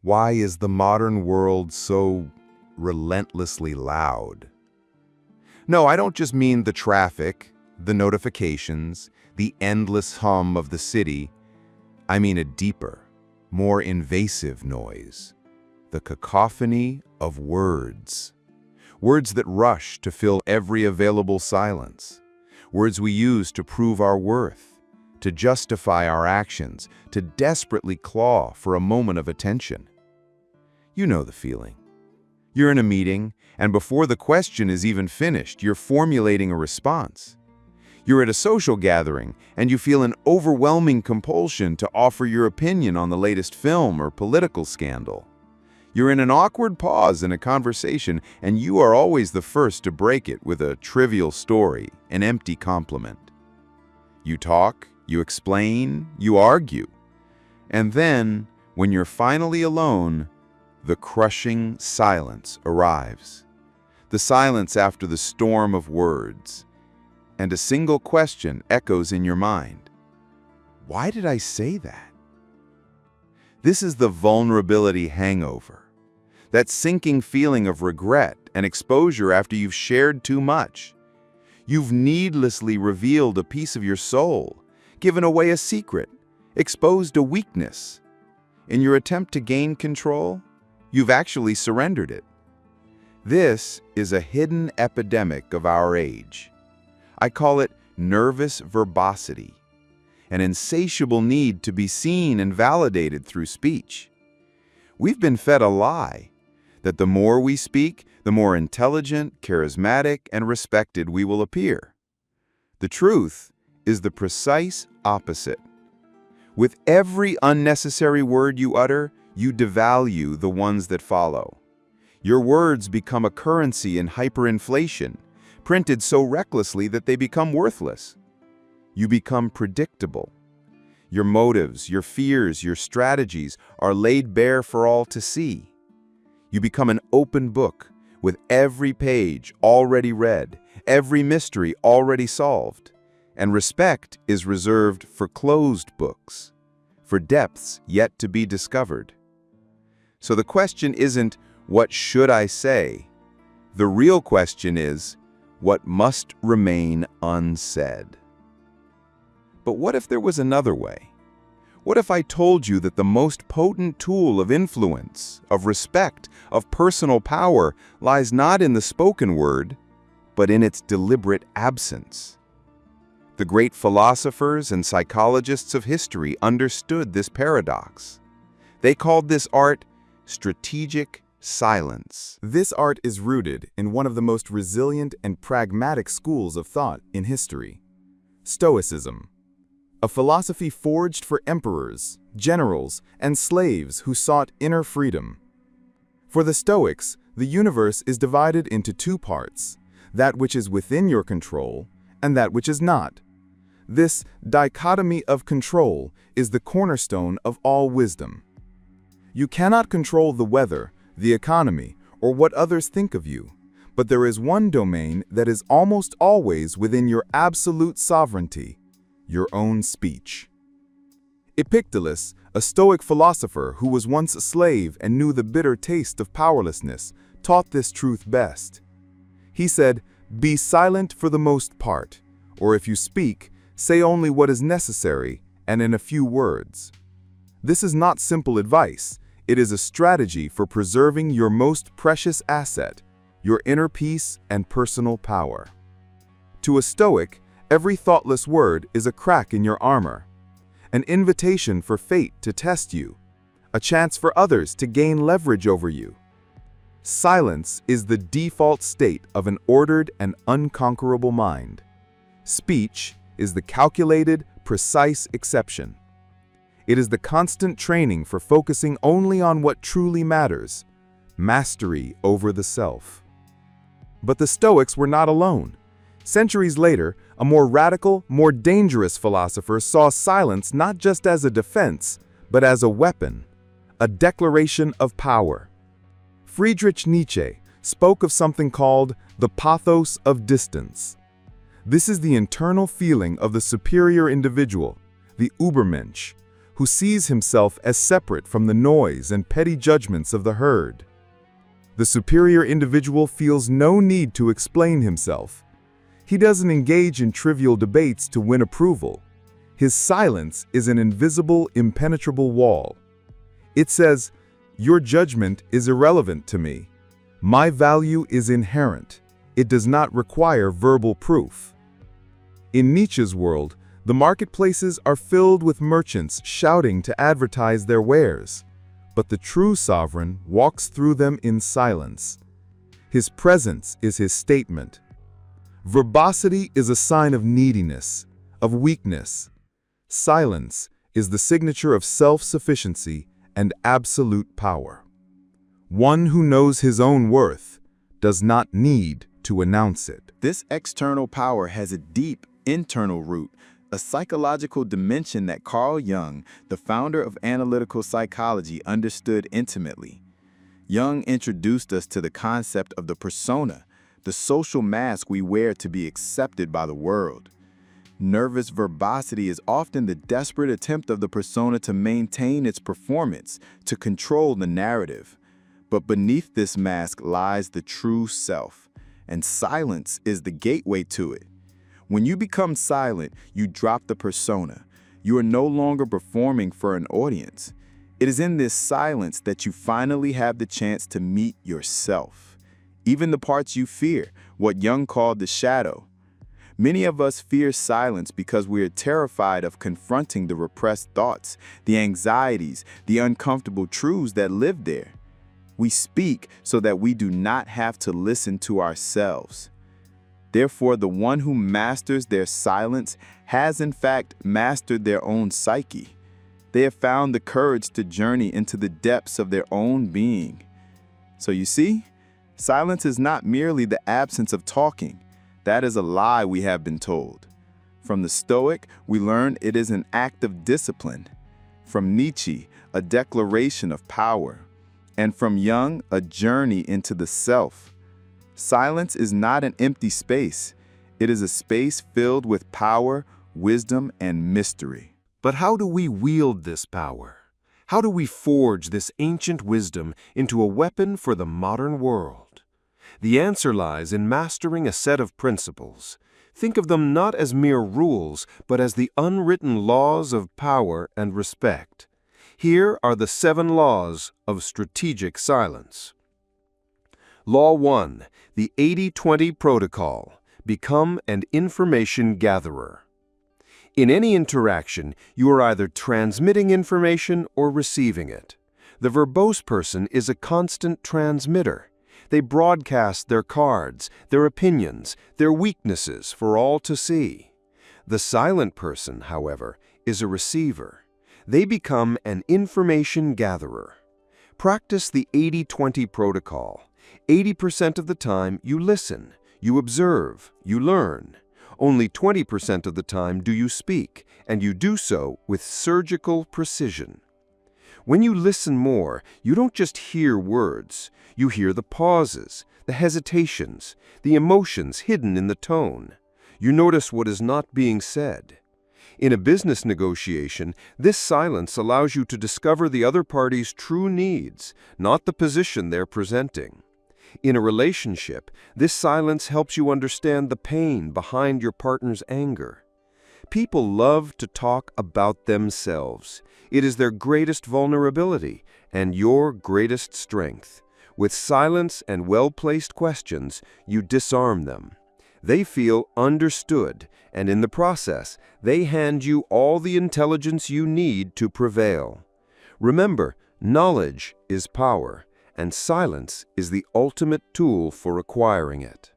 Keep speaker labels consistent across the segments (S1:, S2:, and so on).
S1: Why is the modern world so relentlessly loud? No, I don't just mean the traffic, the notifications, the endless hum of the city. I mean a deeper, more invasive noise. The cacophony of words. Words that rush to fill every available silence. Words we use to prove our worth, to justify our actions, to desperately claw for a moment of attention. You know the feeling. You're in a meeting, and before the question is even finished, you're formulating a response. You're at a social gathering, and you feel an overwhelming compulsion to offer your opinion on the latest film or political scandal. You're in an awkward pause in a conversation, and you are always the first to break it with a trivial story, an empty compliment. You talk, you explain, you argue. And then, when you're finally alone, the crushing silence arrives. The silence after the storm of words. And a single question echoes in your mind. Why did I say that? This is the vulnerability hangover. That sinking feeling of regret and exposure after you've shared too much. You've needlessly revealed a piece of your soul, given away a secret, exposed a weakness. In your attempt to gain control, you've actually surrendered it. This is a hidden epidemic of our age. I call it nervous verbosity, an insatiable need to be seen and validated through speech. We've been fed a lie that the more we speak, the more intelligent, charismatic, and respected we will appear. The truth is the precise opposite. With every unnecessary word you utter, you devalue the ones that follow. Your words become a currency in hyperinflation, printed so recklessly that they become worthless. You become predictable. Your motives, your fears, your strategies are laid bare for all to see. You become an open book with every page already read, every mystery already solved, and respect is reserved for closed books, for depths yet to be discovered. So the question isn't, what should I say? The real question is, what must remain unsaid? But what if there was another way? What if I told you that the most potent tool of influence, of respect, of personal power lies not in the spoken word, but in its deliberate absence? The great philosophers and psychologists of history understood this paradox. They called this art strategic silence.
S2: This art is rooted in one of the most resilient and pragmatic schools of thought in history, Stoicism, a philosophy forged for emperors, generals, and slaves who sought inner freedom. For the Stoics, the universe is divided into two parts, that which is within your control and that which is not. This dichotomy of control is the cornerstone of all wisdom. You cannot control the weather, the economy, or what others think of you, but there is one domain that is almost always within your absolute sovereignty, your own speech. Epictetus, a Stoic philosopher who was once a slave and knew the bitter taste of powerlessness, taught this truth best. He said, "Be silent for the most part, or if you speak, say only what is necessary and in a few words." This is not simple advice. It is a strategy for preserving your most precious asset, your inner peace and personal power. To a Stoic, every thoughtless word is a crack in your armor, an invitation for fate to test you, a chance for others to gain leverage over you. Silence is the default state of an ordered and unconquerable mind. Speech is the calculated, precise exception. It is the constant training for focusing only on what truly matters, mastery over the self. But the Stoics were not alone. Centuries later, a more radical, more dangerous philosopher saw silence not just as a defense, but as a weapon, a declaration of power. Friedrich Nietzsche spoke of something called the pathos of distance. This is the internal feeling of the superior individual, the Übermensch, who sees himself as separate from the noise and petty judgments of the herd. The superior individual feels no need to explain himself. He doesn't engage in trivial debates to win approval. His silence is an invisible, impenetrable wall. It says, "Your judgment is irrelevant to me. My value is inherent. It does not require verbal proof." In Nietzsche's world, the marketplaces are filled with merchants shouting to advertise their wares, but the true sovereign walks through them in silence. His presence is his statement. Verbosity is a sign of neediness, of weakness. Silence is the signature of self-sufficiency and absolute power. One who knows his own worth does not need to announce it.
S3: This external power has a deep internal root, a psychological dimension that Carl Jung, the founder of analytical psychology, understood intimately. Jung introduced us to the concept of the persona, the social mask we wear to be accepted by the world. Nervous verbosity is often the desperate attempt of the persona to maintain its performance, to control the narrative. But beneath this mask lies the true self, and silence is the gateway to it. When you become silent, you drop the persona. You are no longer performing for an audience. It is in this silence that you finally have the chance to meet yourself. Even the parts you fear, what Jung called the shadow. Many of us fear silence because we are terrified of confronting the repressed thoughts, the anxieties, the uncomfortable truths that live there. We speak so that we do not have to listen to ourselves. Therefore, the one who masters their silence has in fact mastered their own psyche. They have found the courage to journey into the depths of their own being. So you see, silence is not merely the absence of talking. That is a lie we have been told. From the Stoic, we learn it is an act of discipline. From Nietzsche, a declaration of power. And from Jung, a journey into the self. Silence is not an empty space. It is a space filled with power, wisdom, and mystery.
S4: But how do we wield this power? How do we forge this ancient wisdom into a weapon for the modern world? The answer lies in mastering a set of principles. Think of them not as mere rules, but as the unwritten laws of power and respect. Here are the 7 laws of strategic silence. Law 1, the 80-20 protocol. Become an information gatherer. In any interaction, you are either transmitting information or receiving it. The verbose person is a constant transmitter. They broadcast their cards, their opinions, their weaknesses for all to see. The silent person, however, is a receiver. They become an information gatherer. Practice the 80-20 protocol. 80% of the time you listen, you observe, you learn. Only 20% of the time do you speak, and you do so with surgical precision. When you listen more, you don't just hear words. You hear the pauses, the hesitations, the emotions hidden in the tone. You notice what is not being said. In a business negotiation, this silence allows you to discover the other party's true needs, not the position they're presenting. In a relationship, this silence helps you understand the pain behind your partner's anger. People love to talk about themselves. It is their greatest vulnerability and your greatest strength. With silence and well-placed questions, you disarm them. They feel understood, and in the process, they hand you all the intelligence you need to prevail. Remember, knowledge is power, and silence is the ultimate tool for acquiring it.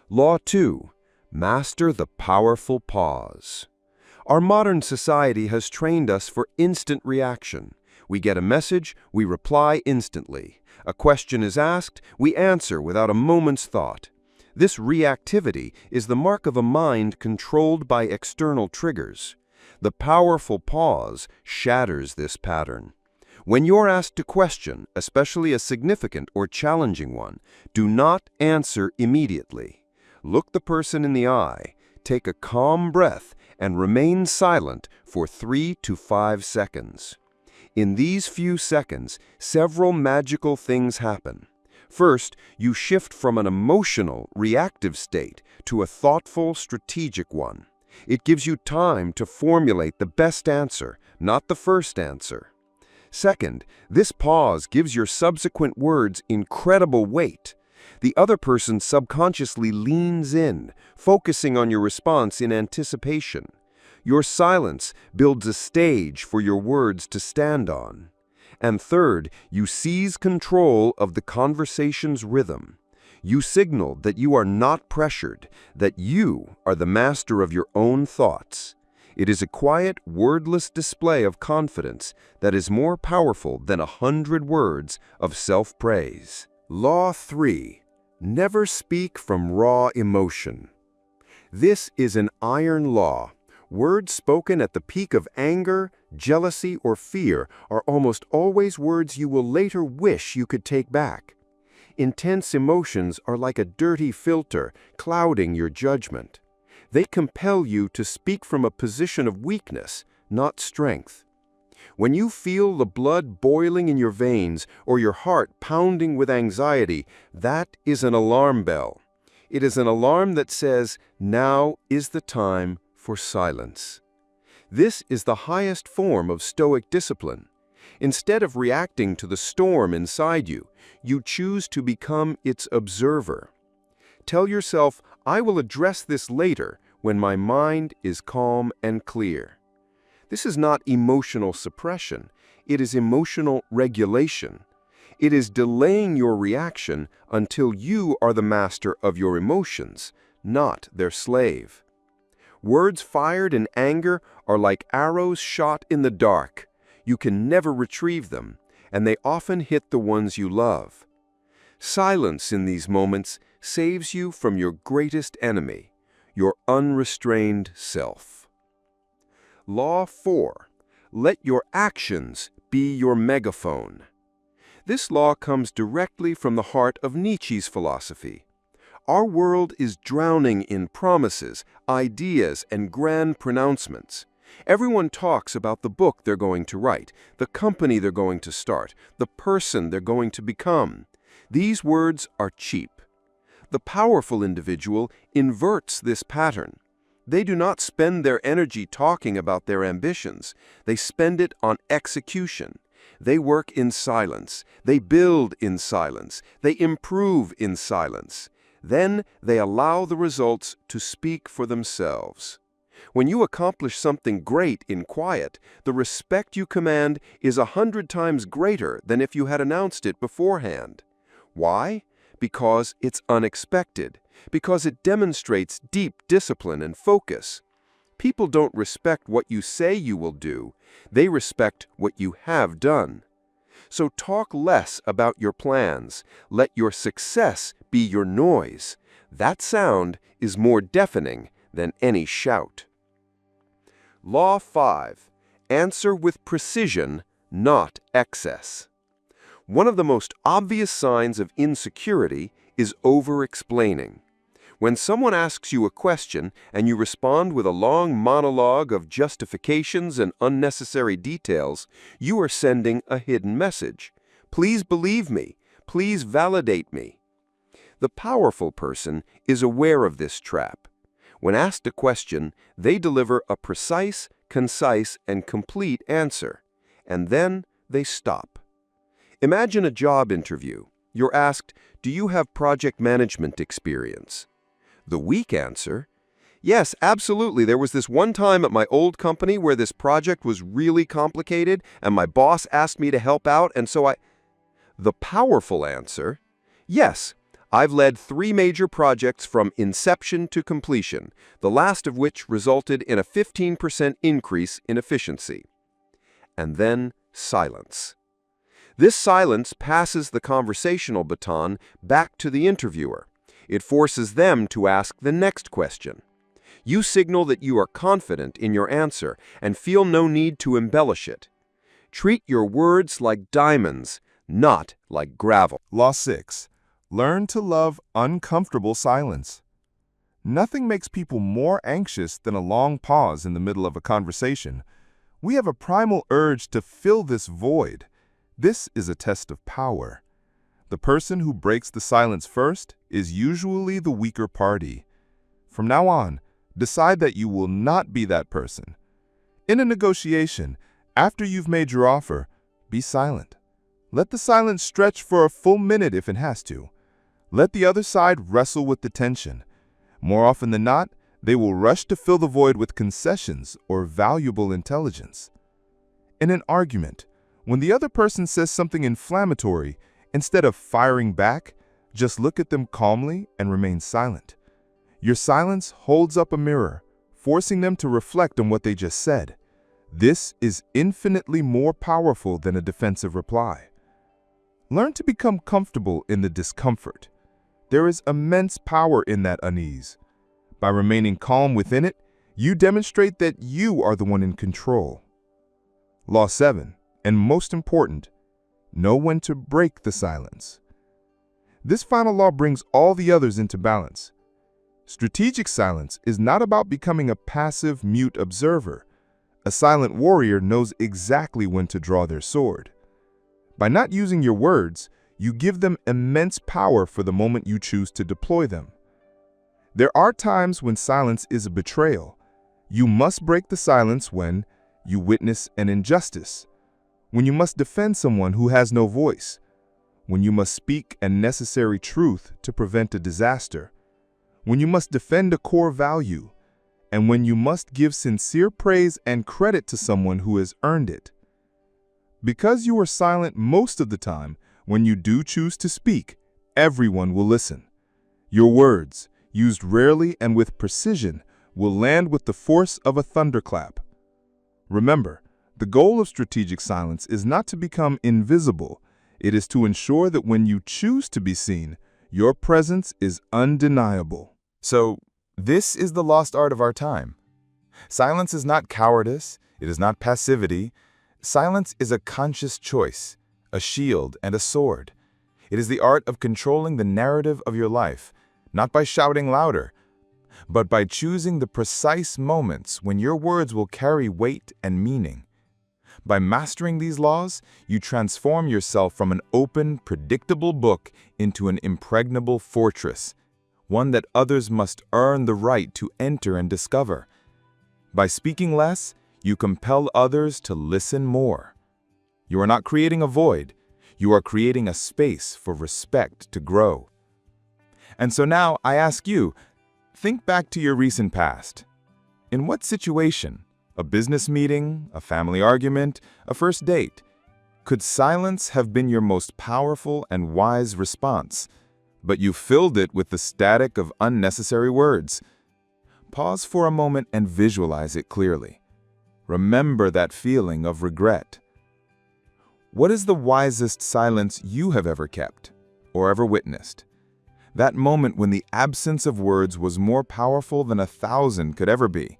S4: Law 2. Master the powerful pause. Our modern society has trained us for instant reaction. We get a message, we reply instantly. A question is asked, we answer without a moment's thought. This reactivity is the mark of a mind controlled by external triggers. The powerful pause shatters this pattern. When you're asked a question, especially a significant or challenging one, do not answer immediately. Look the person in the eye, take a calm breath, and remain silent for 3 to 5 seconds. In these few seconds, several magical things happen. First, you shift from an emotional, reactive state to a thoughtful, strategic one. It gives you time to formulate the best answer, not the first answer. Second, this pause gives your subsequent words incredible weight. The other person subconsciously leans in, focusing on your response in anticipation. Your silence builds a stage for your words to stand on. And third, you seize control of the conversation's rhythm. You signal that you are not pressured, that you are the master of your own thoughts. It is a quiet, wordless display of confidence that is more powerful than 100 words of self-praise. Law 3. Never speak from raw emotion. This is an iron law. Words spoken at the peak of anger, jealousy, or fear are almost always words you will later wish you could take back. Intense emotions are like a dirty filter, clouding your judgment. They compel you to speak from a position of weakness, not strength. When you feel the blood boiling in your veins or your heart pounding with anxiety, that is an alarm bell. It is an alarm that says, now is the time for silence. This is the highest form of Stoic discipline. Instead of reacting to the storm inside you, you choose to become its observer. Tell yourself, I will address this later when my mind is calm and clear. This is not emotional suppression. It is emotional regulation. It is delaying your reaction until you are the master of your emotions, not their slave. Words fired in anger are like arrows shot in the dark. You can never retrieve them, and they often hit the ones you love. Silence in these moments saves you from your greatest enemy, your unrestrained self. Law 4. Let your actions be your megaphone. This law comes directly from the heart of Nietzsche's philosophy. Our world is drowning in promises, ideas, and grand pronouncements. Everyone talks about the book they're going to write, the company they're going to start, the person they're going to become. These words are cheap. The powerful individual inverts this pattern. They do not spend their energy talking about their ambitions. They spend it on execution. They work in silence. They build in silence. They improve in silence. Then they allow the results to speak for themselves. When you accomplish something great in quiet, the respect you command is 100 times greater than if you had announced it beforehand. Why? Because it's unexpected. Because it demonstrates deep discipline and focus. People don't respect what you say you will do. They respect what you have done. So talk less about your plans. Let your success be your noise. That sound is more deafening than any shout. Law 5. Answer with precision, not excess. One of the most obvious signs of insecurity is over-explaining. When someone asks you a question and you respond with a long monologue of justifications and unnecessary details, you are sending a hidden message. Please believe me. Please validate me. The powerful person is aware of this trap. When asked a question, they deliver a precise, concise, and complete answer. And then they stop. Imagine a job interview. You're asked, do you have project management experience? The weak answer, yes, absolutely. There was this one time at my old company where this project was really complicated and my boss asked me to help out, and so The powerful answer, yes, I've led 3 major projects from inception to completion, the last of which resulted in a 15% increase in efficiency. And then silence. This silence passes the conversational baton back to the interviewer. It forces them to ask the next question. You signal that you are confident in your answer and feel no need to embellish it. Treat your words like diamonds, not like gravel.
S2: Law 6. Learn to love uncomfortable silence. Nothing makes people more anxious than a long pause in the middle of a conversation. We have a primal urge to fill this void. This is a test of power. The person who breaks the silence first is usually the weaker party. From now on, decide that you will not be that person. In a negotiation, after you've made your offer, be silent. Let the silence stretch for a full minute if it has to. Let the other side wrestle with the tension. More often than not, they will rush to fill the void with concessions or valuable intelligence. In an argument, when the other person says something inflammatory, instead of firing back, just look at them calmly and remain silent. Your silence holds up a mirror, forcing them to reflect on what they just said. This is infinitely more powerful than a defensive reply. Learn to become comfortable in the discomfort. There is immense power in that unease. By remaining calm within it, you demonstrate that you are the one in control. Law 7, and most important, know when to break the silence. This final law brings all the others into balance. Strategic silence is not about becoming a passive, mute observer. A silent warrior knows exactly when to draw their sword. By not using your words, you give them immense power for the moment you choose to deploy them. There are times when silence is a betrayal. You must break the silence when you witness an injustice, when you must defend someone who has no voice, when you must speak a necessary truth to prevent a disaster, when you must defend a core value, and when you must give sincere praise and credit to someone who has earned it. Because you are silent most of the time, when you do choose to speak, everyone will listen. Your words, used rarely and with precision, will land with the force of a thunderclap. Remember, the goal of strategic silence is not to become invisible. It is to ensure that when you choose to be seen, your presence is undeniable.
S3: So, this is the lost art of our time. Silence is not cowardice, it is not passivity. Silence is a conscious choice, a shield and a sword. It is the art of controlling the narrative of your life, not by shouting louder, but by choosing the precise moments when your words will carry weight and meaning. By mastering these laws, you transform yourself from an open, predictable book into an impregnable fortress, one that others must earn the right to enter and discover. By speaking less, you compel others to listen more. You are not creating a void, you are creating a space for respect to grow. And so now I ask you, think back to your recent past. In what situation, a business meeting, a family argument, a first date, could silence have been your most powerful and wise response, but you filled it with the static of unnecessary words? Pause for a moment and visualize it clearly. Remember that feeling of regret. What is the wisest silence you have ever kept or ever witnessed? That moment when the absence of words was more powerful than 1,000 could ever be.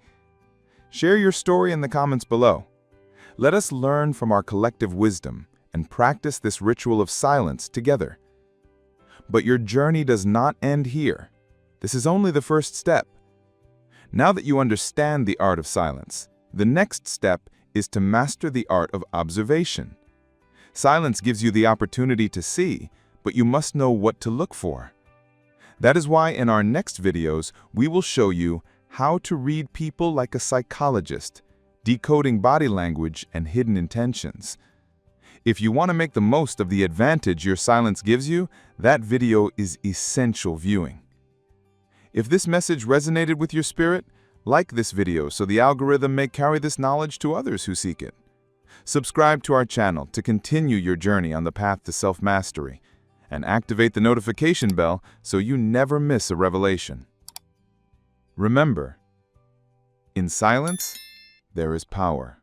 S3: Share your story in the comments below. Let us learn from our collective wisdom and practice this ritual of silence together. But your journey does not end here. This is only the first step. Now that you understand the art of silence, the next step is to master the art of observation. Silence gives you the opportunity to see, but you must know what to look for. That is why in our next videos, we will show you how to read people like a psychologist, decoding body language and hidden intentions. If you want to make the most of the advantage your silence gives you, that video is essential viewing. If this message resonated with your spirit, like this video so the algorithm may carry this knowledge to others who seek it. Subscribe to our channel to continue your journey on the path to self-mastery, and activate the notification bell so you never miss a revelation. Remember, in silence, there is power.